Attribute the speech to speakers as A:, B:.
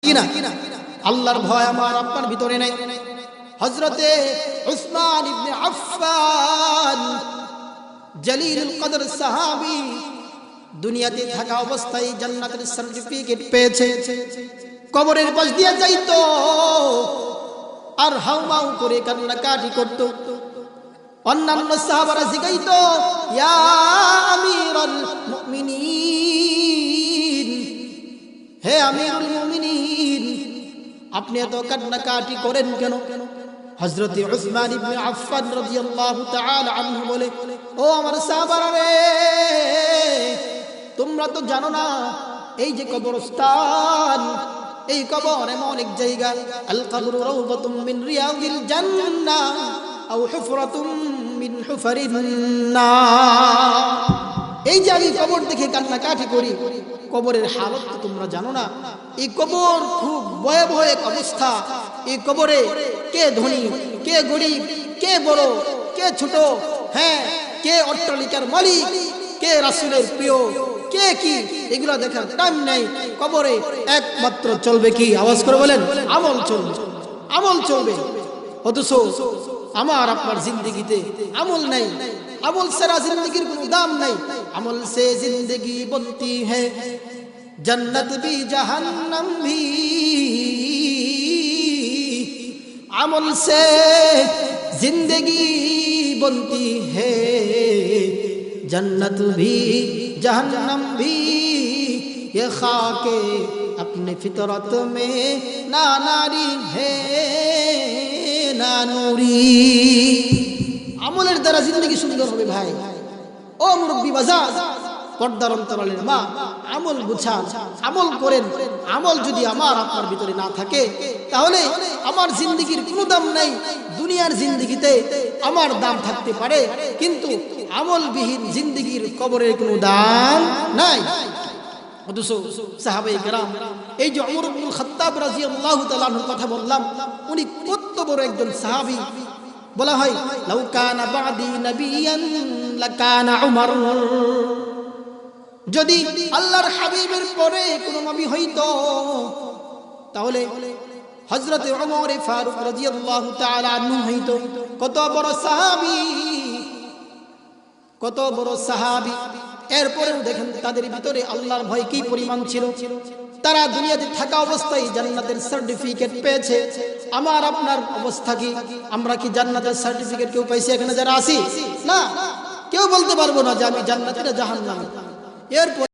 A: কিনা? আল্লাহর ভয় আমার আপনার ভিতরে নাই। হযরতে উসমান ইবনে আফফান জলিলুল কদর সাহাবী দুনিয়াতে থাকা অবস্থায় জান্নাতের সার্টিফিকেট পেয়েছে। কবরের পাশ দিয়ে যাইতো আর হাউমাউ করে কান্নাকাটি করত। অন্যান্য সাহাবারা জিগাইতো, ইয়া আমিরুল মুমিনিন, হে আমিরুল মুমিনিন, আপনি এত কান্নাকাটি করেন কেন? হযরত উসমান ইবনে আফফান রাদিয়াল্লাহু তাআলা আনহু বলে, ও আমার সাহাবারা রে, তোমরা তো জানো না এই যে কবরস্থান, এই কবর এমন এক জায়গা, আল কবরু রাউযাতুম মিন রিয়াদিল জান্নাহ আও হুফরাতুম মিন হুফারিন নার। এই যে আমি কবর দেখে কান্নাকাটি করি, কবরের হালত তো তোমরা জানো না। এই কবর খুব ভয়াবহ এক অবস্থা। এই কবরে কে ধনী, কে গরিব, কে বড়, কে ছোট, হ্যাঁ, কে অট্টালিকার মালিক, কে রাসূলের প্রিয়, কে কি, এগুলা দেখার টাইম নাই। কবরে একমাত্র চলবে কি? আওয়াজ করে বলেন, আমল চলবে, আমল চলবে। অথচ আমার আপনার জিন্দেগিতে আমল নাই। আমল ছাড়া জিন্দগির কোনো দাম নাই। আমল সে জিন্দগি বনতি है, जन्नत भी जहन्नम भी। अमल से जिंदगी बनती है, जन्नत भी जहन्नम भी। ये खाके अपने फितरत में ना नारी है ना नूरी। আমলের দ্বারা জিন্দগি সুন্দর হবে ভাই। ও মুরব্বী বাজার, পর্দার অন্তরালের মা, আমল গুছান, আমল করেন। আমল যদি আমার আপনার ভিতরে না থাকে, তাহলে আমার জিন্দগির কোনো দাম নাই। দুনিয়ার জিন্দগিতে আমার দাম থাকতে পারে, কিন্তু আমলবিহীন জিন্দগির কবরের কোনো দাম নাই। অথচ সাহাবায়ে কেরাম, এই যে ওমর ইবনুল খাত্তাব রাদিয়াল্লাহু তাআলা আনহুর কথা বললাম, উনি কত বড় একজন সাহাবী। বলা হয়, লাউ কানা বাদি নবিয়ান লাকানা উমর। যদি আল্লাহর হাবিবের পরে কোন নবী হইতো, তাহলে হযরত ওমর ফারুক রাদিয়াল্লাহু তাআলা আনহু হইতো। কত বড় সাহাবী, কত বড় সাহাবী। এরপরেও দেখেন তাদের ভিতরে আল্লাহর ভয় কি পরিমাণ ছিল। তারা দুনিয়াতে থাকা অবস্থায় জান্নাতের সার্টিফিকেট পেয়েছে। আমার আপনার অবস্থা কি? আমরা কি জান্নাতের সার্টিফিকেট কেউ পাইছি এখানে যারা আছি? না, কেউ বলতে পারবো না যে আমি জান্নাতে না জাহান্নামে। এরপর